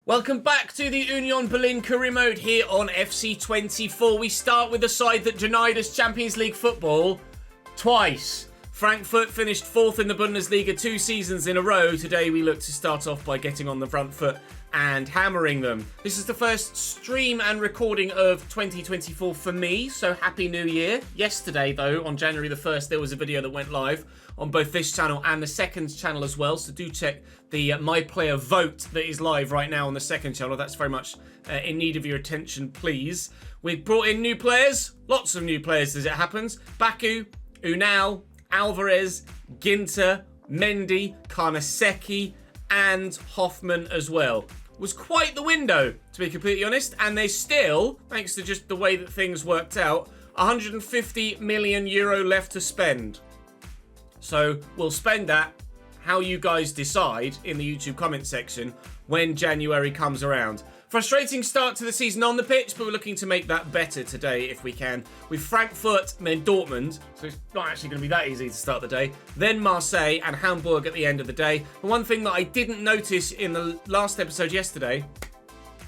Welcome back to the Union Berlin Career Mode here on FC24. We start with a side that denied us Champions League football twice. Frankfurt finished 4th in the Bundesliga 2 seasons in a row. Today we look to start off by getting on the front foot and hammering them. This is the first stream and recording of 2024 for me, so Happy New Year. Yesterday though, on January the 1st, there was a video that went live on both this channel and the second channel as well, so do check the My Player vote that is live right now on the second channel. That's very much in need of your attention, please. We've brought in new players, lots of new players as it happens. Baku, Unal, Alvarez, Ginter, Mendy, Karnaseki, and Hoffman as well. Was quite the window, to be completely honest, and there's still, thanks to just the way that things worked out, 150 million euro left to spend. So we'll spend that how you guys decide in the YouTube comment section when January comes around. Frustrating start to the season on the pitch, but we're looking to make that better today if we can. With Frankfurt and then Dortmund, so it's not actually going to be that easy to start the day. Then Marseille and Hamburg at the end of the day. The one thing that I didn't notice in the last episode yesterday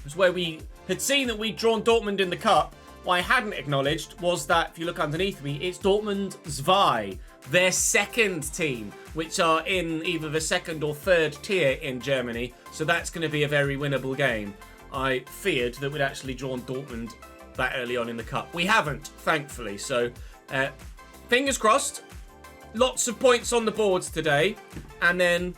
was where we had seen that we'd drawn Dortmund in the cup. What I hadn't acknowledged was that, if you look underneath me, it's Dortmund Zwei, their second team, which are in either the second or third tier in Germany. So that's going to be a very winnable game. I feared that we'd actually drawn Dortmund that early on in the cup. We haven't, thankfully. So, fingers crossed. Lots of points on the boards today. And then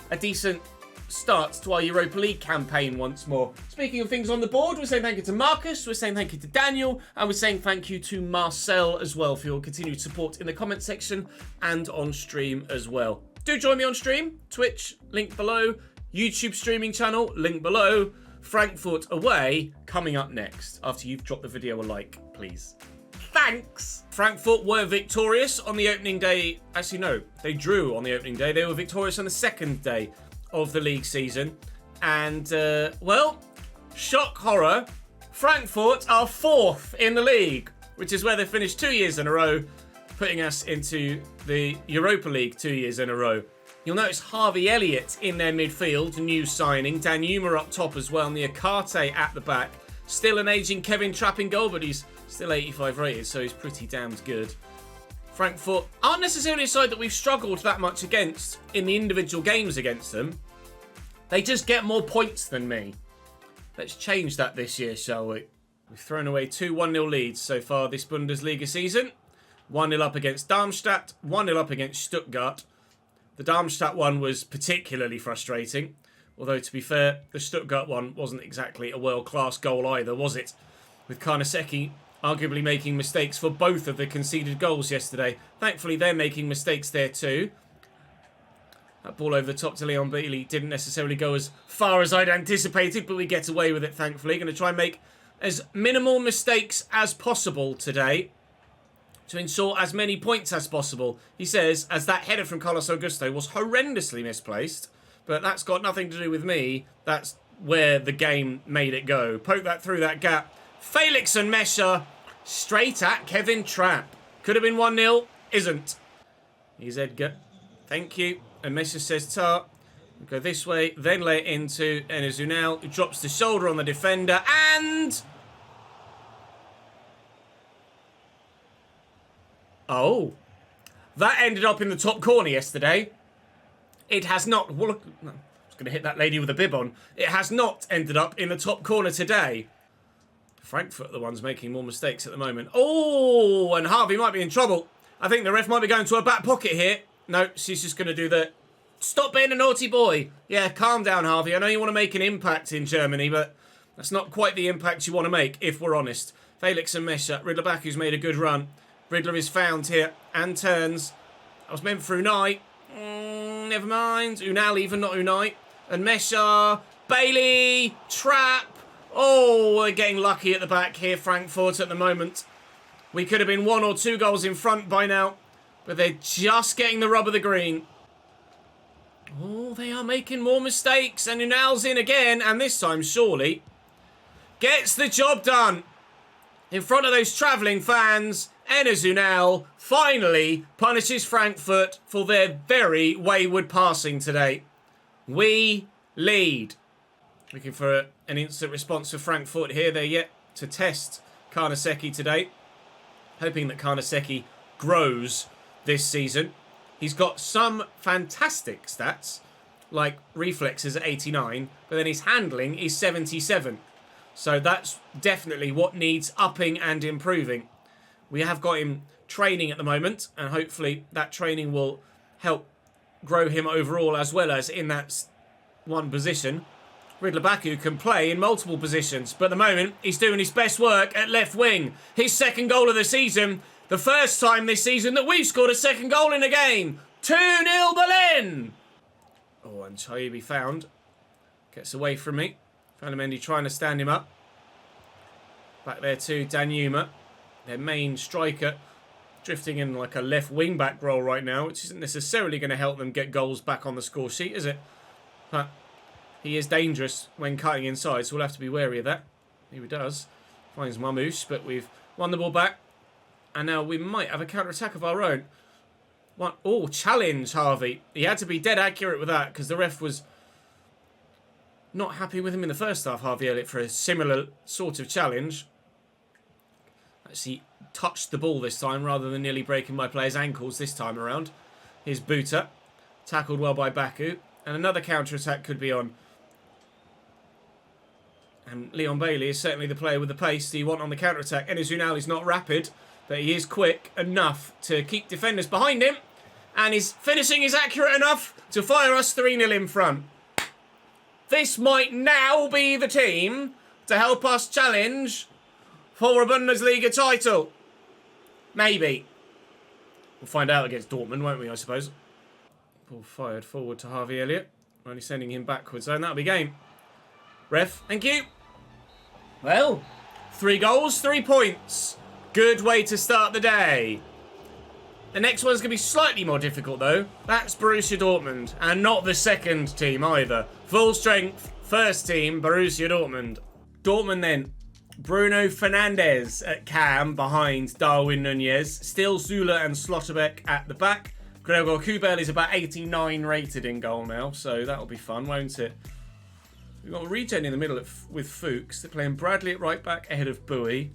a decent start to our Europa League campaign once more. Speaking of things on the board, we're saying thank you to Marcus, we're saying thank you to Daniel, and we're saying thank you to Marcel as well for your continued support in the comment section and on stream as well. Do join me on stream. Twitch, link below. YouTube streaming channel, link below. Frankfurt away, coming up next, after you've dropped the video a like, please. Thanks! Frankfurt were victorious on the opening day. Actually, no, they drew on the opening day. They were victorious on the second day of the league season. And, well, shock horror, Frankfurt are 4th in the league, which is where they finished 2 years in a row, putting us into the Europa League 2 years in a row. You'll notice Harvey Elliott in their midfield, new signing. Dan Yuma up top as well, and the Akate at the back. Still an aging Kevin Trapp in goal, but he's still 85 rated, so he's pretty damned good. Frankfurt aren't necessarily a side that we've struggled that much against in the individual games against them. They just get more points than me. Let's change that this year, shall we? We've thrown away 2 1-0 leads so far this Bundesliga season. 1-0 up against Darmstadt, 1-0 up against Stuttgart. The Darmstadt one was particularly frustrating. Although, to be fair, the Stuttgart one wasn't exactly a world-class goal either, was it? With Karnaseki arguably making mistakes for both of the conceded goals yesterday. Thankfully, they're making mistakes there too. That ball over the top to Leon Bailey didn't necessarily go as far as I'd anticipated, but we get away with it, thankfully. Going to try and make as minimal mistakes as possible today to ensure as many points as possible. He says, as that header from Carlos Augusto was horrendously misplaced, but that's got nothing to do with me. That's where the game made it go. Poke that through that gap. Felix and Mesha straight at Kevin Trapp. Could have been 1-0. Isn't. Here's Edgar. Thank you. And Mesha says Tar. We'll go this way. Then lay it into Enes Unal, who drops the shoulder on the defender. And... oh, that ended up in the top corner yesterday. It has not... well, look, no, I was going to hit that lady with a bib on. It has not ended up in the top corner today. Frankfurt are the ones making more mistakes at the moment. Oh, and Harvey might be in trouble. I think the ref might be going to her back pocket here. No, she's just going to do the... stop being a naughty boy. Yeah, calm down, Harvey. I know you want to make an impact in Germany, but that's not quite the impact you want to make, if we're honest. Felix and Mesha. Riddler back, who's made a good run. Riddler is found here and turns. I was meant for Unai. Never mind. Unal even, not Unai. And Mesha. Bailey. Trapp. Oh, they're getting lucky at the back here, Frankfurt, at the moment. We could have been 1 or 2 goals in front by now. But they're just getting the rub of the green. Oh, they are making more mistakes. And Unal's in again. And this time, surely, gets the job done. In front of those travelling fans, Enes Unal finally punishes Frankfurt for their very wayward passing today. We lead. Looking for an instant response for Frankfurt here. They're yet to test Karnaseki today. Hoping that Karnaseki grows this season. He's got some fantastic stats, like reflexes at 89, but then his handling is 77. So that's definitely what needs upping and improving. We have got him training at the moment, and hopefully that training will help grow him overall as well as in that one position. Ridler Baku can play in multiple positions, but at the moment he's doing his best work at left wing. His second goal of the season, the first time this season that we've scored a second goal in a game. 2-0 Berlin! Oh, and Chaibi found. Gets away from me. Falamendi trying to stand him up. Back there to Danjuma, their main striker, drifting in like a left wing-back role right now, which isn't necessarily going to help them get goals back on the score sheet, is it? But he is dangerous when cutting inside, so we'll have to be wary of that. Here he does. Finds Mamouche, but we've won the ball back. And now we might have a counter-attack of our own. What? Oh, challenge, Harvey. He had to be dead accurate with that because the ref was not happy with him in the first half, Harvey Elliott, for a similar sort of challenge. Actually touched the ball this time rather than nearly breaking my player's ankles this time around. Here's Buta. Tackled well by Baku. And another counter-attack could be on. And Leon Bailey is certainly the player with the pace that you want on the counter-attack. Enes Ünal is not rapid, but he is quick enough to keep defenders behind him. And his finishing is accurate enough to fire us 3-0 in front. This might now be the team to help us challenge for a Bundesliga title. Maybe. We'll find out against Dortmund, won't we, I suppose. Ball fired forward to Harvey Elliott. Only sending him backwards, and that'll be game. Ref, thank you. Well, 3 goals, 3 points. Good way to start the day. The next one's going to be slightly more difficult, though. That's Borussia Dortmund, and not the second team either. Full strength, first team, Borussia Dortmund. Dortmund then. Bruno Fernandes at cam behind Darwin Nunez. Still Zula and Slotterbeck at the back. Gregor Kubel is about 89 rated in goal now, so that'll be fun, won't it? We've got a regen in the middle with Fuchs. They're playing Bradley at right back ahead of Bowie.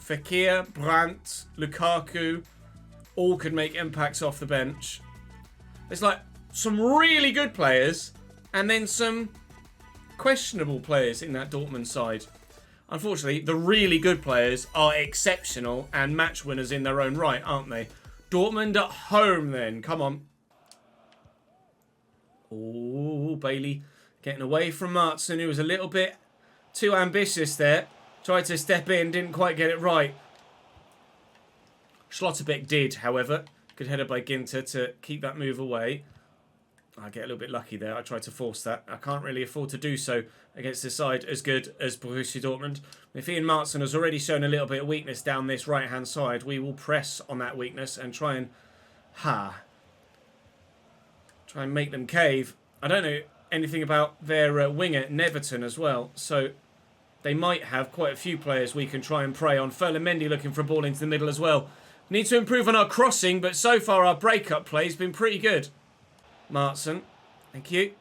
Fekir, Brandt, Lukaku, all could make impacts off the bench. There's like some really good players and then some questionable players in that Dortmund side. Unfortunately, the really good players are exceptional and match winners in their own right, aren't they? Dortmund at home then. Come on. Oh, Bailey getting away from Martson, who was a little bit too ambitious there. Tried to step in, didn't quite get it right. Schlotterbeck did, however. Good header by Ginter to keep that move away. I get a little bit lucky there. I tried to force that. I can't really afford to do so against a side as good as Borussia Dortmund. If Ian Martson has already shown a little bit of weakness down this right-hand side, we will press on that weakness and try and make them cave. I don't know anything about their winger, Neverton, as well. So they might have quite a few players we can try and prey on. Ferland-Mendy looking for a ball into the middle as well. Need to improve on our crossing, but so far our break-up play has been pretty good. Martson, thank you.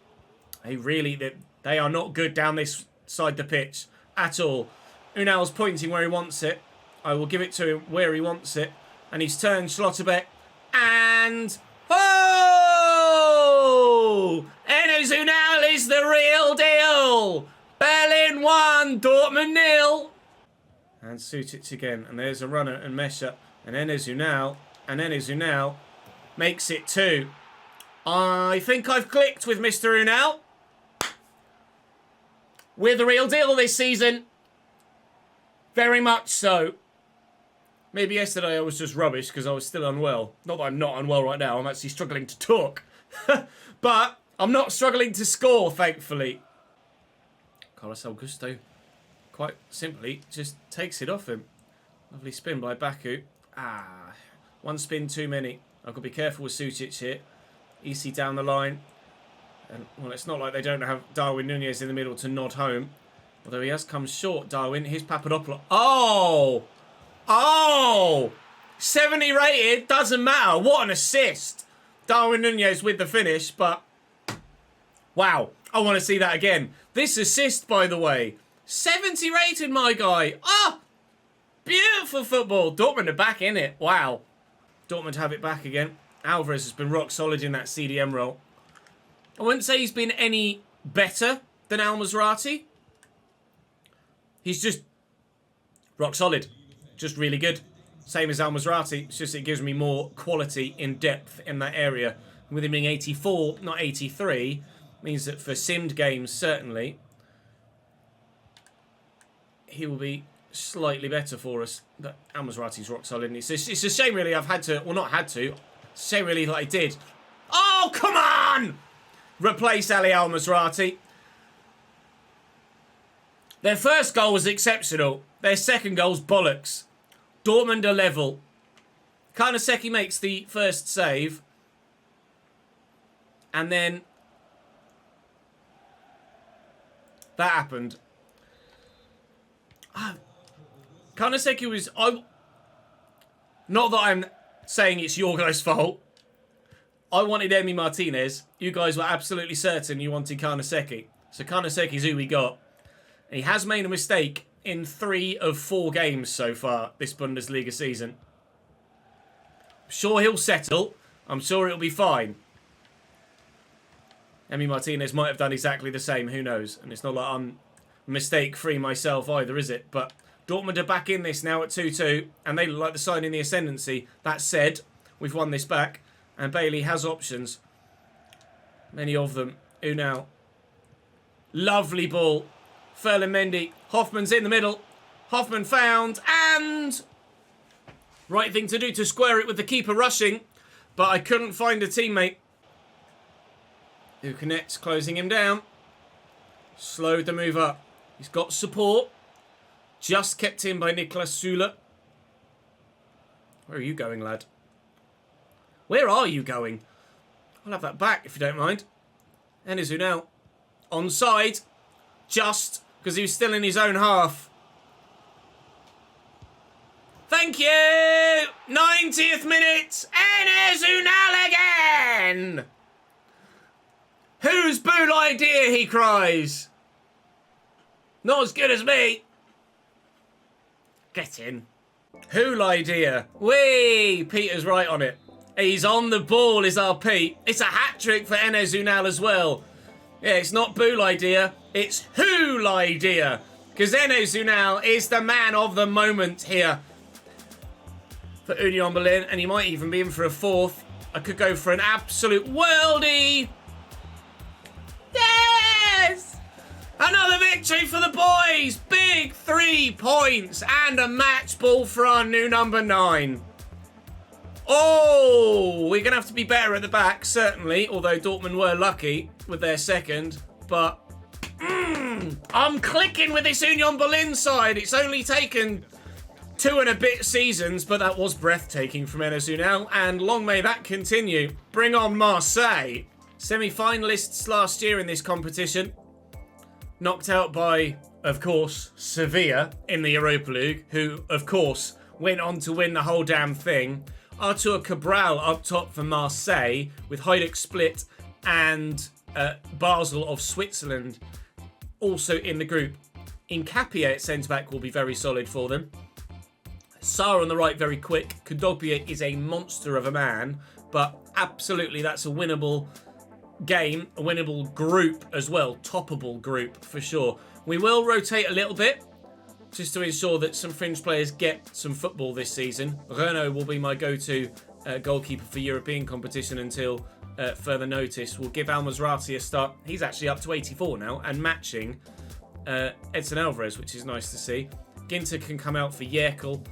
They are not good down this side the pitch at all. Unal's pointing where he wants it. I will give it to him where he wants it. And he's turned Schlotterbeck. And... oh! Enes Ünal is the real deal! Berlin 1, Dortmund 0. And Sutic again. And there's a runner and Mesha. And Enes Ünal. And Enes Ünal makes it 2. I think I've clicked with Mr. Ünal. We're the real deal this season. Very much so. Maybe yesterday I was just rubbish because I was still unwell. Not that I'm not unwell right now. I'm actually struggling to talk. But I'm not struggling to score, thankfully. Carlos Augusto, quite simply, just takes it off him. Lovely spin by Baku. One spin too many. I've got to be careful with Sutic here. Easy down the line. And, well, it's not like they don't have Darwin Nunez in the middle to nod home. Although he has come short, Darwin. Here's Papadopoulos. Oh! 70 rated, doesn't matter. What an assist. Darwin Nunez with the finish, but... wow, I want to see that again. This assist, by the way. 70 rated, my guy. Ah! Beautiful football. Dortmund are back in it. Wow. Dortmund have it back again. Alvarez has been rock solid in that CDM role. I wouldn't say he's been any better than Al Mazrati. He's just rock solid. Just really good. Same as Al Mazrati. It's just it gives me more quality in depth in that area. With him being 84, not 83, means that for simmed games, certainly, he will be slightly better for us. But Al Mazrati's rock solid. And it's a shame, really, I've had to, well, not had to. It's a shame, really, that I did. Oh, come on! Replace Ali Al Mazrati. Their first goal was exceptional. Their second goal's bollocks. Dortmund are level. Karnaseki makes the first save. And then that happened. Karnaseki was... not that I'm saying it's your guys' fault. I wanted Emi Martinez. You guys were absolutely certain you wanted Karnaseki. So Karnaseki's who we got. And he has made a mistake in 3 of 4 games so far this Bundesliga season. I'm sure he'll settle. I'm sure it'll be fine. Emi Martinez might have done exactly the same. Who knows? And it's not like I'm mistake-free myself either, is it? But Dortmund are back in this now at 2-2. And they look like the sign in the ascendancy. That said, we've won this back. And Bailey has options. Many of them. Unal. Lovely ball. Ferland Mendy. Hoffman's in the middle. Hoffman found. And right thing to do to square it with the keeper rushing. But I couldn't find a teammate who connects, closing him down. Slowed the move up. He's got support. Just kept in by Niklas Süle. Where are you going, lad? Where are you going? I'll have that back if you don't mind. And is Unal onside. Just because he was still in his own half. Thank you! 90th minute. Enes Unal again! Whose boot idea, he cries. Not as good as me. Get in. Who idea? Whee! Peter's right on it. He's on the ball, is our Pete. It's a hat-trick for Enes Unal as well. Yeah, it's not Bool idea. It's who idea. Because Enes Unal is the man of the moment here for Union Berlin. And he might even be in for a fourth. I could go for an absolute worldie. Yes! Another victory for the boys. Big 3 points and a match ball for our new number 9. Oh, we're going to have to be better at the back, certainly. Although Dortmund were lucky with their second. But I'm clicking with this Union Berlin side. It's only taken 2 and a bit seasons, but that was breathtaking from Enes Unal. And long may that continue. Bring on Marseille. Semi-finalists last year in this competition. Knocked out by, of course, Sevilla in the Europa League. Who, of course, went on to win the whole damn thing. Artur Cabral up top for Marseille with Hajduk Split and Basel of Switzerland also in the group. Nkapie at centre-back will be very solid for them. Sarr on the right, very quick. Kudopia is a monster of a man, but absolutely that's a winnable game, a winnable group as well. Toppable group for sure. We will rotate a little bit just to ensure that some fringe players get some football this season. Renault will be my go-to goalkeeper for European competition until further notice. We'll give Al Mazrati a start. He's actually up to 84 now and matching Edson Alvarez, which is nice to see. Ginter can come out for Yerkel,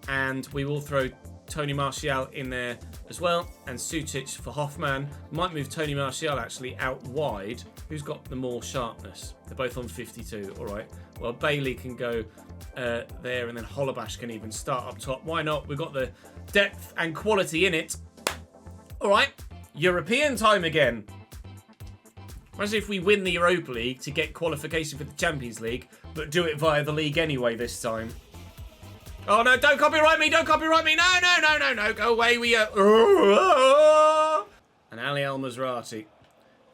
and we will throw Tony Martial in there as well, and Sutic for Hoffman. Might move Tony Martial actually out wide. Who's got the more sharpness? They're both on 52. All right. Well, Bailey can go there, and then Holobash can even start up top. Why not? We've got the depth and quality in it. All right. European time again. Imagine if we win the Europa League to get qualification for the Champions League, but do it via the league anyway this time. Oh, no, don't copyright me, don't copyright me. No, no, no, no, no, go away. And Ali Al Mazrati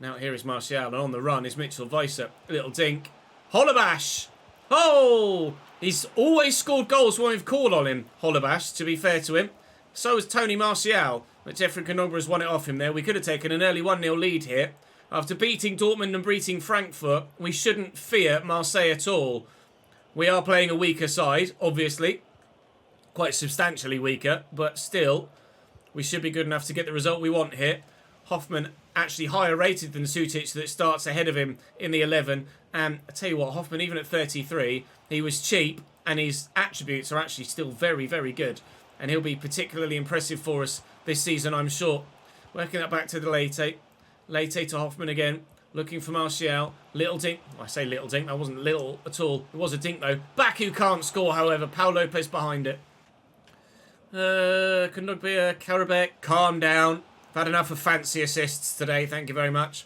Now here is Martial, and on the run is Mitchell Weiser. A little dink. Holobash! Oh! He's always scored goals when we've called on him, Holobash, to be fair to him. So has Tony Martial, but Jeffrey Konogba has won it off him there. We could have taken an early 1-0 lead here. After beating Dortmund and beating Frankfurt, we shouldn't fear Marseille at all. We are playing a weaker side, obviously. Quite substantially weaker, but still, we should be good enough to get the result we want here. Hoffman actually higher rated than Sutic, that starts ahead of him in the 11. And I tell you what, Hoffman, even at 33, he was cheap, and his attributes are actually still very, very good. And he'll be particularly impressive for us this season, I'm sure. Working that back to the Leite. Leite to Hoffman again. Looking for Martial. Little dink. I say little dink. That wasn't little at all. It was a dink, though. Baku can't score, however. Paul Lopez behind it. Kondogbia, Karabek. Calm down. I've had enough of fancy assists today. Thank you very much.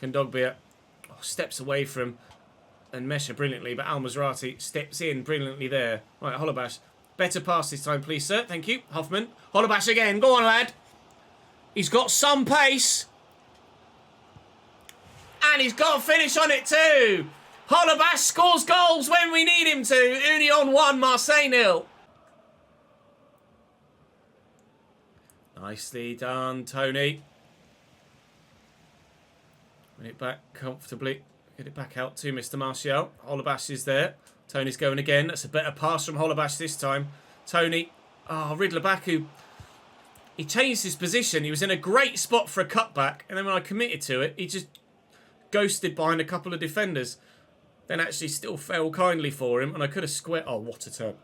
Kondogbia steps away from and Mesha brilliantly, but Al Mazrati steps in brilliantly there. Right, Holobash. Better pass this time, please, sir. Thank you. Hoffman. Holobash again. Go on, lad. He's got some pace. And he's got a finish on it too. Holobash scores goals when we need him to. Union 1, Marseille 0. Nicely done, Tony. Win it back comfortably. Get it back out to Mr. Martial. Holobash is there. Tony's going again. That's a better pass from Holobash this time. Tony. Oh, Riddler Baku. He changed his position. He was in a great spot for a cutback. And then when I committed to it, he just ghosted behind a couple of defenders. Then actually still fell kindly for him. And I could have squared... Oh, what a turn.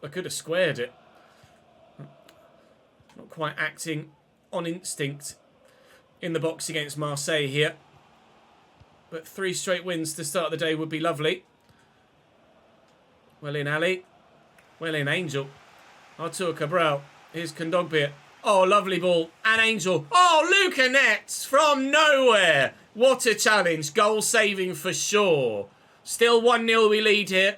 I could have squared it. Not quite acting on instinct in the box against Marseille here. But 3 straight wins to start the day would be lovely. Well in, Ali. Well in, Angel. Artur Cabral. Here's Kondogbia. Oh, lovely ball. And Angel. Oh, Luca Nets from nowhere. What a challenge. Goal saving for sure. Still 1-0 we lead here.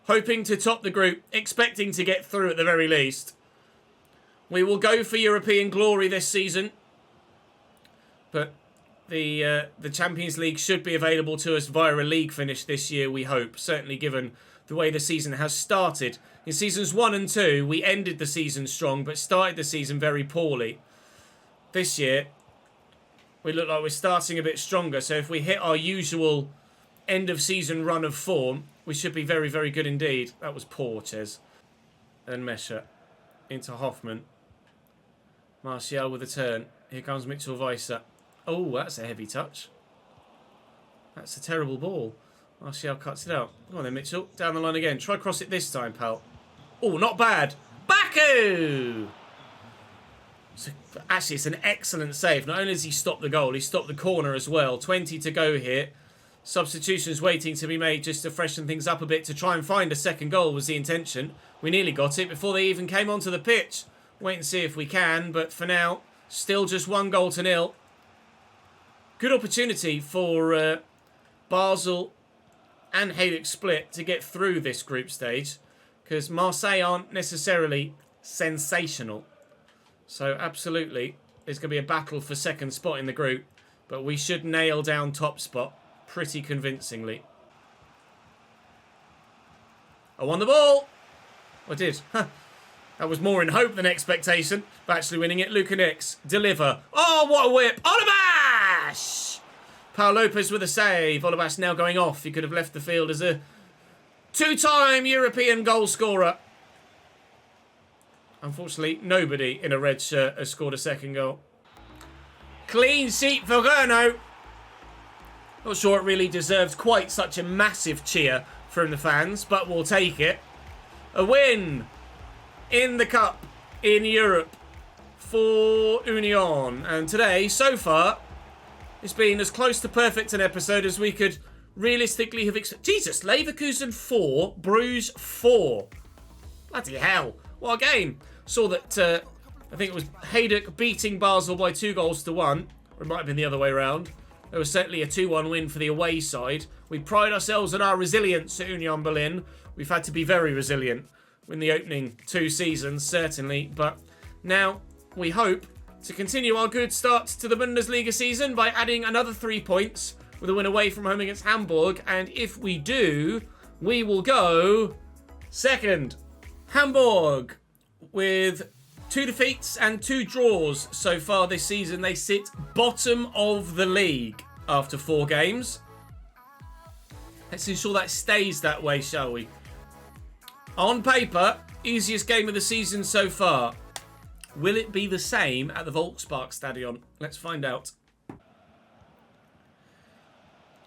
Hoping to top the group. Expecting to get through at the very least. We will go for European glory this season. But the Champions League should be available to us via a league finish this year, we hope. Certainly given the way the season has started. In seasons 1 and 2, we ended the season strong, but started the season very poorly. This year, we look like we're starting a bit stronger. So if we hit our usual end-of-season run of form, we should be very, very good indeed. That was poor, Ches. And Mesha into Hoffman. Martial with a turn. Here comes Mitchell Weiser. Oh, that's a heavy touch. That's a terrible ball. Martial cuts it out. Go on then, Mitchell. Down the line again. Try cross it this time, pal. Oh, not bad. Baku! So, actually, it's an excellent save. Not only does he stop the goal, he stopped the corner as well. 20 to go here. Substitutions waiting to be made just to freshen things up a bit. To try and find a second goal was the intention. We nearly got it before they even came onto the pitch. Wait and see if we can. But for now, still just 1-0. Good opportunity for Basel and Hajduk Split to get through this group stage, because Marseille aren't necessarily sensational. So absolutely, there's going to be a battle for second spot in the group, but we should nail down top spot pretty convincingly. I won the ball! I did. That was more in hope than expectation, but actually winning it. Luka Nix, deliver. Oh, what a whip! Holobash! Paul Lopez with a save. Holobash now going off. He could have left the field as a 2-time European goal scorer. Unfortunately, nobody in a red shirt has scored a second goal. Clean sheet for Renault. Not sure it really deserves quite such a massive cheer from the fans, but we'll take it. A win in the Cup in Europe for Union. And today, so far, it's been as close to perfect an episode as we could realistically have expected. Jesus, Leverkusen 4, Bruges 4. Bloody hell. What a game. Saw that, I think it was Hajduk beating Basel by 2-1. Or it might have been the other way around. There was certainly a 2-1 win for the away side. We pride ourselves on our resilience at Union Berlin. We've had to be very resilient in the opening 2 seasons, certainly. But now we hope to continue our good start to the Bundesliga season by adding another 3 points with a win away from home against Hamburg. And if we do, we will go second. Hamburg, with 2 defeats and 2 draws so far this season, they sit bottom of the league after 4 games. Let's ensure that stays that way, shall we? On paper, easiest game of the season so far. Will it be the same at the Volkspark Stadion? Let's find out.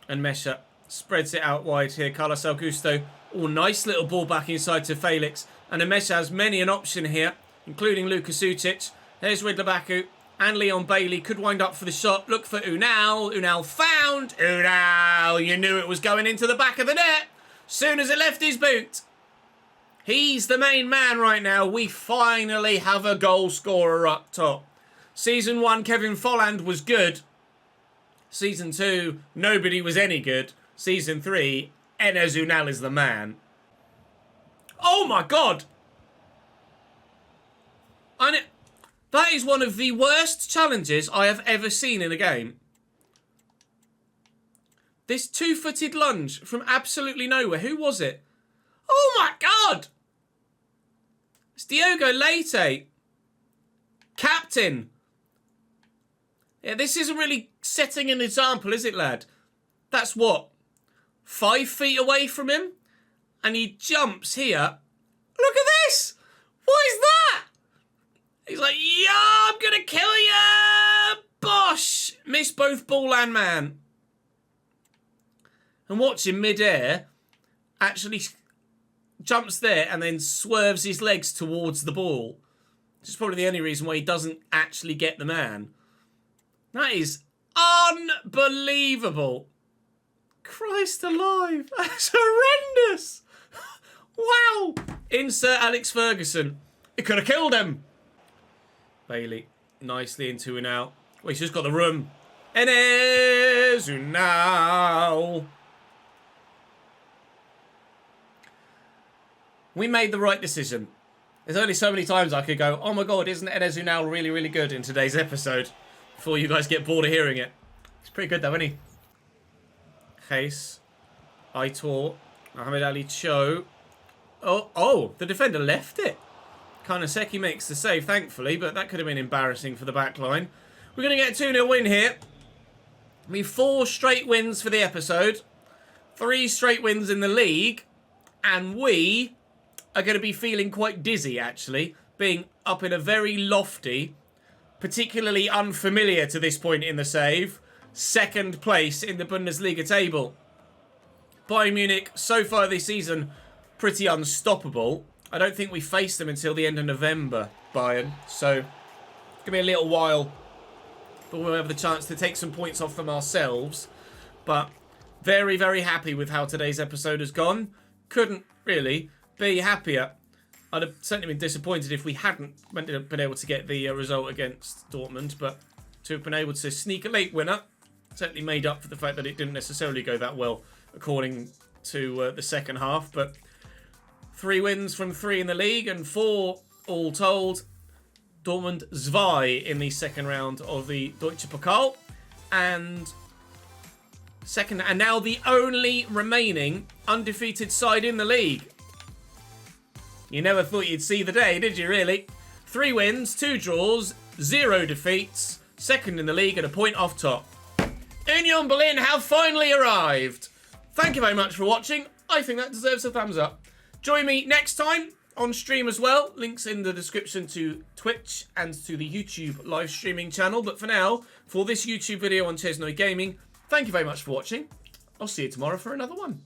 And Mesha spreads it out wide here. Carlos Augusto. Oh, nice little ball back inside to Felix. And Mesha has many an option here, including Luka Sutic. There's Ridler Baku. And Leon Bailey could wind up for the shot. Look for Unal. Unal found. Unal. You knew it was going into the back of the net. Soon as it left his boot. He's the main man right now. We finally have a goal scorer up top. Season 1, Kevin Folland was good. Season 2, nobody was any good. Season 3, Enes Unal is the man. Oh my God. That is one of the worst challenges I have ever seen in a game. This 2-footed lunge from absolutely nowhere. Who was it? Oh my God! It's Diogo Leite. Captain. Yeah, this isn't really setting an example, is it, lad? That's what? 5 feet away from him? And he jumps here. Look at this! What is that? He's like, yeah, I'm going to kill you! Bosh! Missed both ball and man. And watch him mid-air. Actually jumps there and then swerves his legs towards the ball. Which is probably the only reason why he doesn't actually get the man. That is unbelievable. Christ alive. That's horrendous. Wow. Insert Alex Ferguson. It could have killed him. Bailey nicely into Unal. Well, he's just got the room. Enes Unal. We made the right decision. There's only so many times I could go, oh my God, isn't Enes Unal really, really good in today's episode? Before you guys get bored of hearing it. He's pretty good though, isn't he? Hayes. Aitor. Mohamed Ali Cho. Oh, the defender left it. Kanaseki makes the save, thankfully, but that could have been embarrassing for the back line. We're going to get a 2-0 win here. I mean, 4 straight wins for the episode. 3 straight wins in the league. And we are going to be feeling quite dizzy, actually. Being up in a very lofty, particularly unfamiliar to this point in the save, 2nd place in the Bundesliga table. Bayern Munich, so far this season, pretty unstoppable. I don't think we face them until the end of November, Bayern. So, it's going to be a little while. But we'll have the chance to take some points off them ourselves. But very, very happy with how today's episode has gone. Couldn't really be happier. I'd have certainly been disappointed if we hadn't been able to get the result against Dortmund. But to have been able to sneak a late winner certainly made up for the fact that it didn't necessarily go that well according to the second half. But 3 wins from 3 in the league and 4 all told. Dortmund 2 in the second round of the Deutsche Pokal. And now the only remaining undefeated side in the league. You never thought you'd see the day, did you really? 3 wins, 2 draws, 0 defeats. 2nd in the league and a point off top. Union Berlin have finally arrived. Thank you very much for watching. I think that deserves a thumbs up. Join me next time on stream as well. Links in the description to Twitch and to the YouTube live streaming channel. But for now, for this YouTube video on ChesnoidGaming, thank you very much for watching. I'll see you tomorrow for another one.